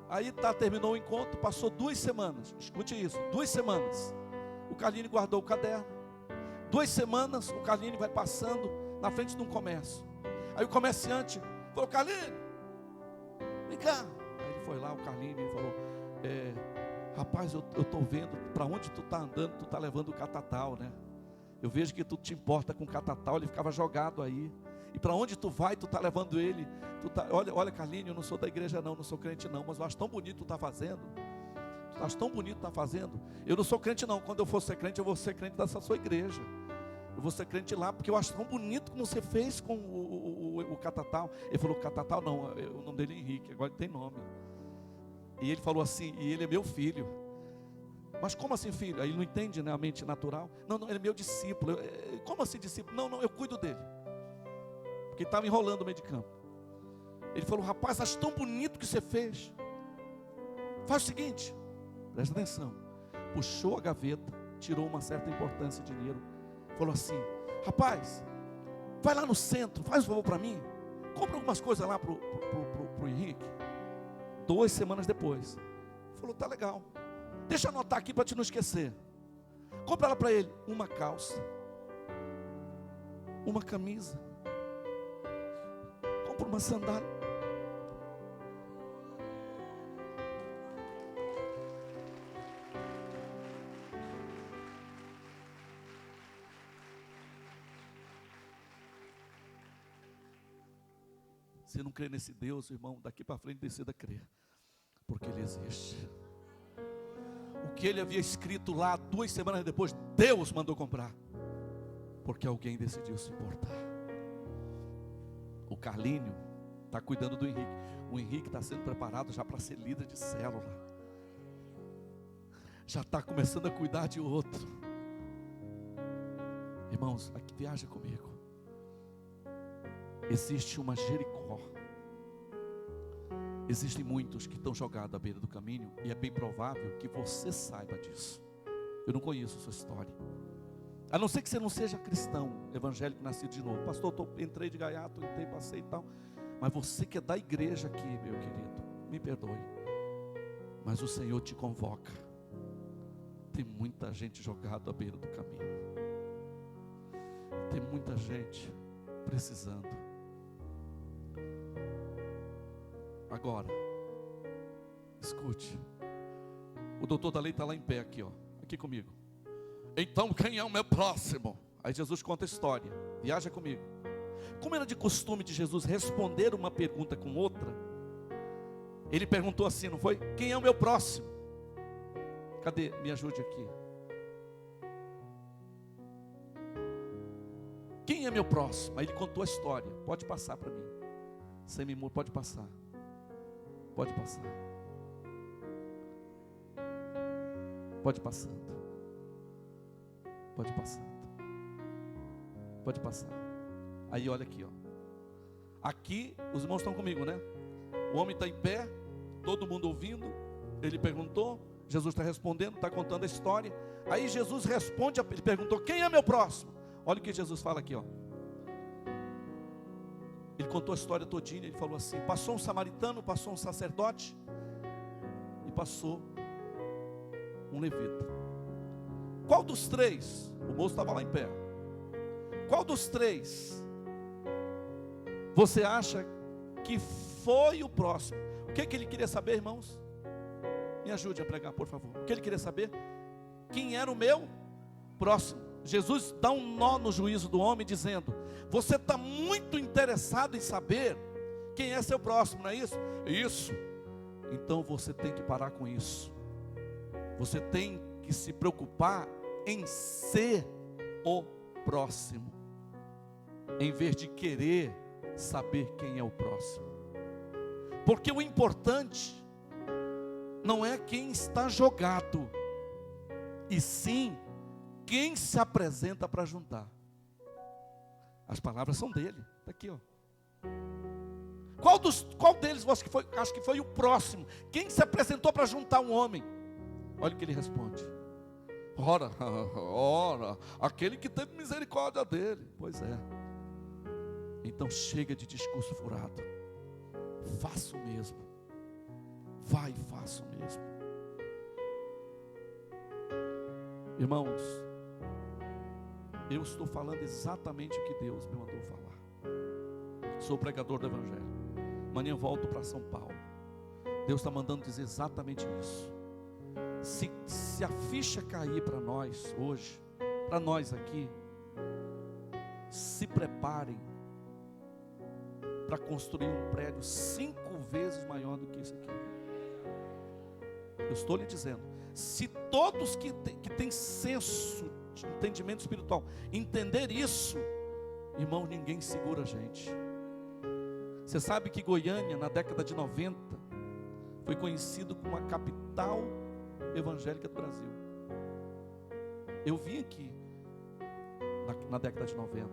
Aí terminou o encontro, passou 2 semanas, escute isso, 2 semanas, o Carlinho guardou o caderno. 2 semanas, o Carlinho vai passando na frente de um comércio. Aí o comerciante falou: Carlinho, vem cá. Aí ele foi lá, o Carlinho, e falou: rapaz, eu estou vendo para onde tu está andando, tu está levando o catatal, né? Eu vejo que tu te importa com o catatal, ele ficava jogado aí. E para onde tu vai, tu está levando ele. Olha, Carlinho, eu não sou da igreja não sou crente não, mas eu acho tão bonito tu está fazendo. Tu acha tão bonito tu está fazendo. Eu não sou crente não, quando eu for ser crente, eu vou ser crente dessa sua igreja. Eu vou ser crente lá, porque eu acho tão bonito como você fez com o catatal. Ele falou: catatal não, o nome dele é Henrique, agora ele tem nome. E ele falou assim: e ele é meu filho. Mas como assim filho? Aí ele não entende, né, a mente natural. Não, ele é meu discípulo. Como assim discípulo? Não, eu cuido dele. Porque ele estava enrolando o meio de campo. Ele falou: rapaz, acho tão bonito que você fez. Faz o seguinte, presta atenção. Puxou a gaveta, tirou uma certa importância de dinheiro. Falou assim: rapaz, vai lá no centro, faz um favor para mim. Compra algumas coisas lá pro Henrique. 2 semanas depois, falou: tá legal, deixa eu anotar aqui para te não esquecer. Compra lá para ele uma calça, uma camisa, compra uma sandália. Se não crê nesse Deus, irmão, daqui para frente decida crer, porque Ele existe. O que ele havia escrito lá 2 semanas depois, Deus mandou comprar, porque alguém decidiu se importar. O Carlinho está cuidando do Henrique. O Henrique está sendo preparado já para ser líder de célula. Já está começando a cuidar de outro. Irmãos, aqui viaja comigo. Existe uma Jericó. Existem muitos que estão jogados à beira do caminho, e é bem provável que você saiba disso. Eu não conheço a sua história, a não ser que você não seja cristão, evangélico, nascido de novo. Pastor, entrei de gaiato, entrei, passei e tal. Mas você que é da igreja aqui, meu querido, me perdoe, mas o Senhor te convoca. Tem muita gente jogada à beira do caminho. Tem muita gente precisando. Agora, escute. O doutor da lei está lá em pé aqui, ó. Aqui comigo. Então quem é o meu próximo? Aí Jesus conta a história. Viaja comigo. Como era de costume de Jesus responder uma pergunta com outra, ele perguntou assim, não foi? Quem é o meu próximo? Cadê? Me ajude aqui. Quem é meu próximo? Aí ele contou a história. Pode passar para mim. Sem mimor, pode passar. Pode passar. Pode passando. Pode passando. Pode passar. Aí olha aqui, ó. Aqui os irmãos estão comigo, né? O homem está em pé, todo mundo ouvindo. Ele perguntou, Jesus está respondendo, está contando a história. Aí Jesus responde, ele perguntou, quem é meu próximo? Olha o que Jesus fala aqui, ó. Ele contou a história todinha. Ele falou assim, passou um samaritano, passou um sacerdote e passou um levita. Qual dos três? O moço estava lá em pé. Qual dos três você acha que foi o próximo? O que ele queria saber, irmãos? Me ajude a pregar, por favor. O que ele queria saber? Quem era o meu próximo? Jesus dá um nó no juízo do homem, dizendo, você está muito interessado em saber quem é seu próximo, não é isso? Isso. Então você tem que parar com isso. Você tem que se preocupar em ser o próximo, em vez de querer saber quem é o próximo. Porque o importante não é quem está jogado, e sim quem se apresenta para juntar. As palavras são dele. Está aqui, ó. Qual deles você acha que foi o próximo? Quem se apresentou para juntar um homem? Olha o que ele responde. Ora, aquele que teve misericórdia dele. Pois é. Então chega de discurso furado. Faça o mesmo. Vai e faça o mesmo. Irmãos, eu estou falando exatamente o que Deus me mandou falar. Sou pregador do Evangelho. Amanhã volto para São Paulo. Deus está mandando dizer exatamente isso. Se a ficha cair para nós hoje, para nós aqui, se preparem para construir um prédio 5 vezes maior do que isso aqui. Eu estou lhe dizendo, se todos que têm senso de entendimento espiritual entender isso, irmão, ninguém segura a gente. Você sabe que Goiânia, na década de 90, foi conhecido como a capital evangélica do Brasil. Eu vim aqui na década de 90.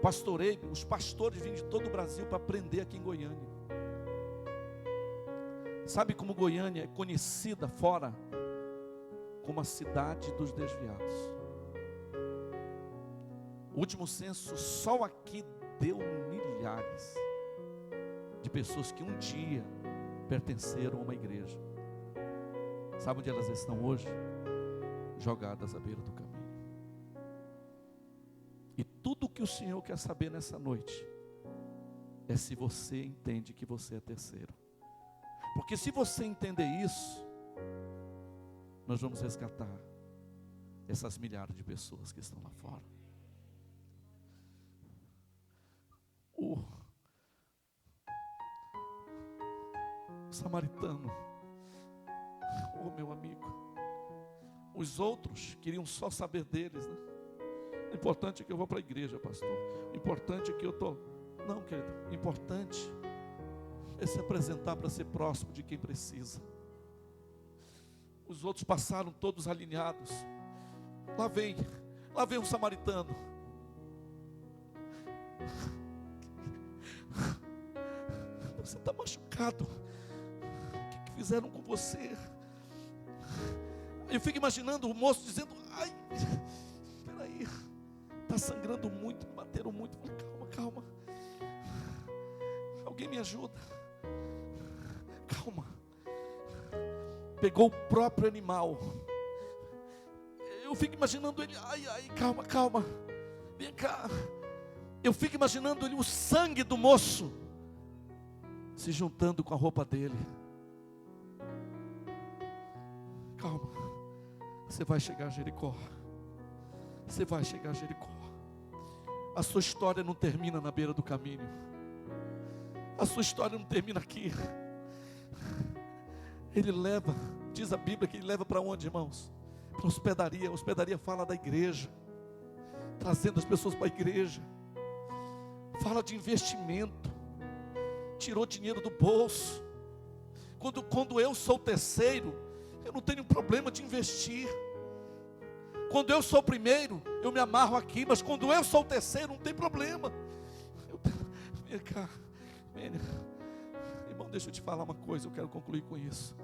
Pastorei, os pastores vinham de todo o Brasil para aprender aqui em Goiânia. Sabe como Goiânia é conhecida fora como a cidade dos desviados? O último censo só aqui deu milhares de pessoas que um dia pertenceram a uma igreja. Sabe onde elas estão hoje? Jogadas à beira do caminho. E tudo o que o Senhor quer saber nessa noite é se você entende que você é terceiro. Porque se você entender isso, nós vamos resgatar essas milhares de pessoas que estão lá fora. samaritano. Oh, meu amigo. Os outros queriam só saber deles, né? O importante é que eu vou para a igreja, pastor. O importante é que eu estou... Não, querido. O importante é se apresentar para ser próximo de quem precisa. Os outros passaram todos alinhados. Lá vem um samaritano. Você está machucado. O que fizeram com você? Eu fico imaginando o moço dizendo: ai, peraí, está sangrando muito, me bateram muito. Calma. Alguém me ajuda. Calma. Pegou o próprio animal. Eu fico imaginando ele: ai, calma. Vem cá. Eu fico imaginando ele, o sangue do moço se juntando com a roupa dele. Calma. Você vai chegar a Jericó. Você vai chegar a Jericó. A sua história não termina na beira do caminho. A sua história não termina aqui. Ele leva, diz a Bíblia que ele leva para onde, irmãos? Para a hospedaria. A hospedaria fala da igreja, trazendo as pessoas para a igreja. Fala de investimento. Tirou dinheiro do bolso. Quando eu sou o terceiro, eu não tenho problema de investir. Quando eu sou o primeiro, eu me amarro aqui. Mas quando eu sou o terceiro, não tem problema. Vem cá. Irmão, deixa eu te falar uma coisa. Eu quero concluir com isso.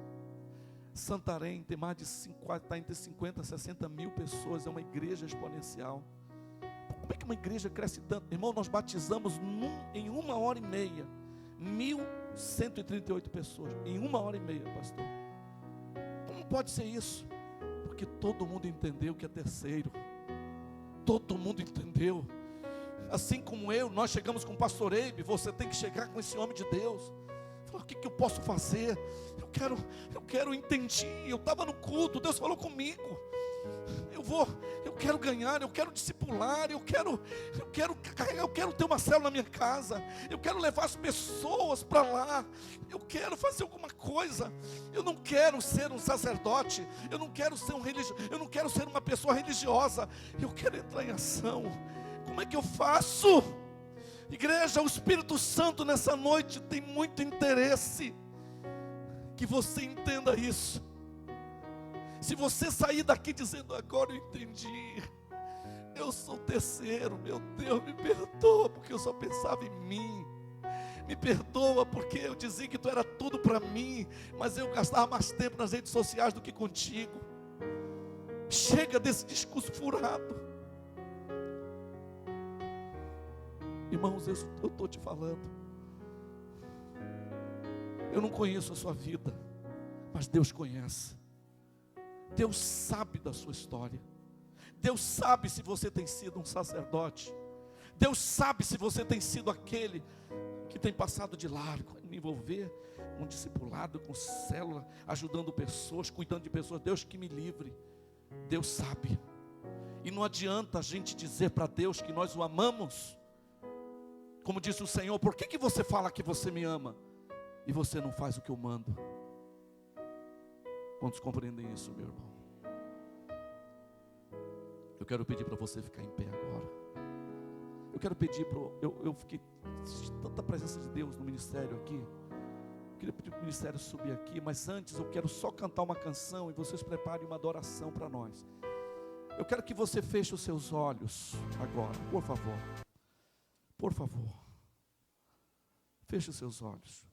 Santarém tem mais de 50, está entre 50 e 60 mil pessoas. É uma igreja exponencial. Como é que uma igreja cresce tanto? Irmão, nós batizamos em 1h30 1.138 pessoas. Em 1h30, pastor. Como pode ser isso? Porque todo mundo entendeu que é terceiro. Todo mundo entendeu. Assim como nós chegamos com o pastor Eibe, você tem que chegar com esse homem de Deus. Falar: o que eu posso fazer? Eu quero entendi. Eu estava no culto, Deus falou comigo. Eu quero ganhar, eu quero discipular, eu quero ter uma célula na minha casa, eu quero levar as pessoas para lá, eu quero fazer alguma coisa. Eu não quero ser um sacerdote, eu não quero ser eu não quero ser uma pessoa religiosa, eu quero entrar em ação. Como é que eu faço? Igreja, o Espírito Santo nessa noite tem muito interesse que você entenda isso. Se você sair daqui dizendo: agora eu entendi, eu sou o terceiro, meu Deus, me perdoa porque eu só pensava em mim, me perdoa porque eu dizia que tu era tudo para mim, mas eu gastava mais tempo nas redes sociais do que contigo. Chega desse discurso furado. Irmãos, eu estou te falando, eu não conheço a sua vida, mas Deus conhece. Deus sabe da sua história. Deus sabe se você tem sido um sacerdote. Deus sabe se você tem sido aquele que tem passado de largo, me envolver com discipulado, com célula, ajudando pessoas, cuidando de pessoas. Deus que me livre. Deus sabe. E não adianta a gente dizer para Deus que nós o amamos. Como disse o Senhor: por que você fala que você me ama e você não faz o que eu mando? Quantos compreendem isso, meu irmão? Eu quero pedir para você ficar em pé agora. Eu quero pedir eu fiquei tanta presença de Deus no ministério aqui. Eu queria pedir para o ministério subir aqui, mas antes eu quero só cantar uma canção e vocês preparem uma adoração para nós. Eu quero que você feche os seus olhos agora, por favor. Por favor. Feche os seus olhos.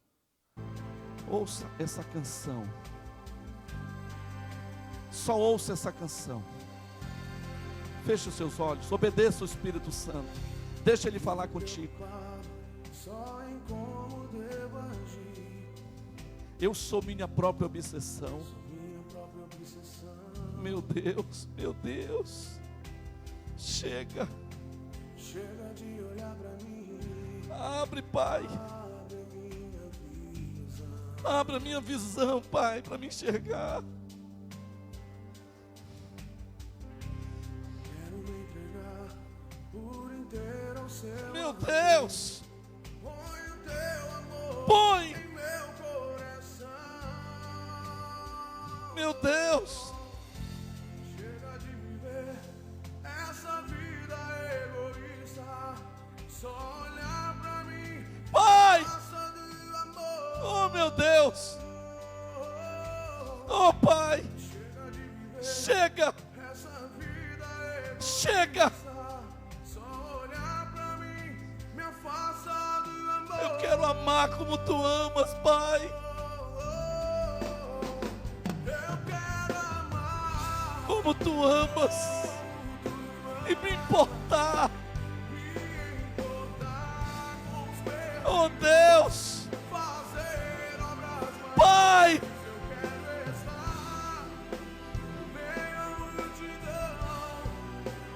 Ouça essa canção. Só ouça essa canção. Feche os seus olhos. Obedeça o Espírito Santo. Deixa Ele falar contigo. Eu sou minha própria obsessão. Meu Deus, meu Deus. Chega. Chega de olhar para mim. Abre, Pai. Abre a minha visão, Pai, para me enxergar. Quero me entregar por inteiro ao seu. Meu Deus. Põe o teu amor em meu coração. meu Deus. Chega de viver essa vida egoísta, só olhar pra mim, Pai, faça do amor. oh meu Deus, oh Pai, Chega de viver chega, essa vida egoísta, chega. só olhar pra mim, me afasta do amor. Eu quero amar como tu amas, Pai, Eu quero amar, como tu amas, e me importar, me importar com os meus, oh Deus, fazer obras maiores. Pai, Eu quero estar no meio da multidão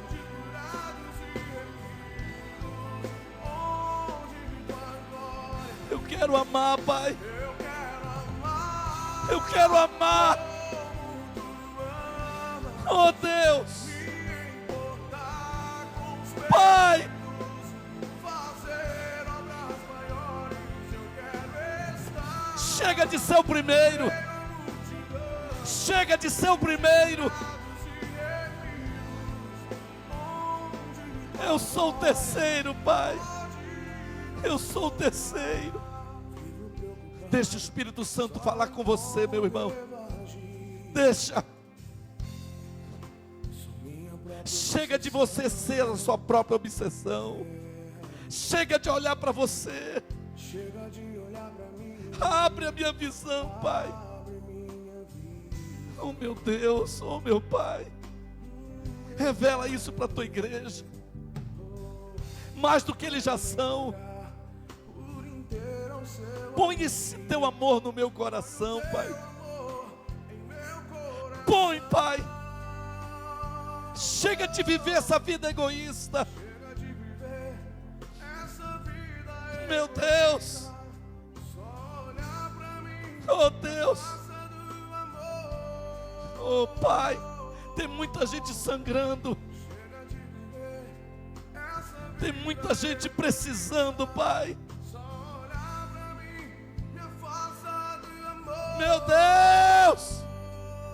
de curados e remidos, onde tua glória. eu quero amar, Pai, Eu quero amar eu quero amar, como tu amas, oh Deus, me importar com os meus, Pai, fazer obras maiores. Eu quero estar chega de ser o primeiro, na multidão. chega de ser o primeiro, eu sou o terceiro, Pai, eu sou o terceiro. Deixa o Espírito Santo falar com você, meu irmão, deixa. Chega de você ser a sua própria obsessão, chega de olhar para você, Chega de olhar pra mim, abre a minha visão, Pai, abre minha vida. oh meu Deus, oh meu Pai, revela isso para a tua igreja, mais do que eles já são. Por inteiro ao seu Põe esse teu amor no meu coração, Pai, amor em meu coração. põe, Pai, chega de viver essa vida egoísta, Chega de viver essa vida meu Deus, só olhar pra mim, oh Deus, faça do amor. oh Pai, tem muita gente sangrando, Chega de viver essa tem muita gente precisando, Pai, só olhar pra mim, me afasta do amor. meu Deus,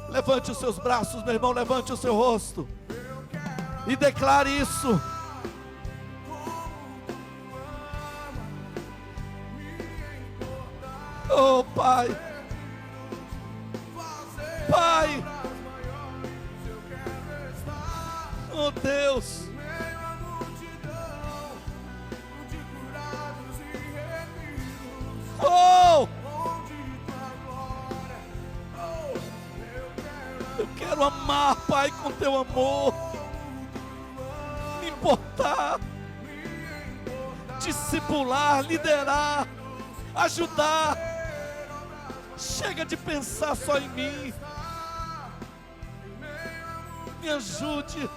levante os seus braços, meu irmão, levante o seu rosto Eu quero e declare isso, como tu ama, me importar, oh Pai, fazer Pai, obras maiores. Eu quero estar oh Deus, no meio da multidão de curados e remidos, oh, onde tua glória. Oh, eu quero amar, Pai, com teu amor, me importar, discipular, liderar, ajudar. Chega de pensar só em mim, me ajude,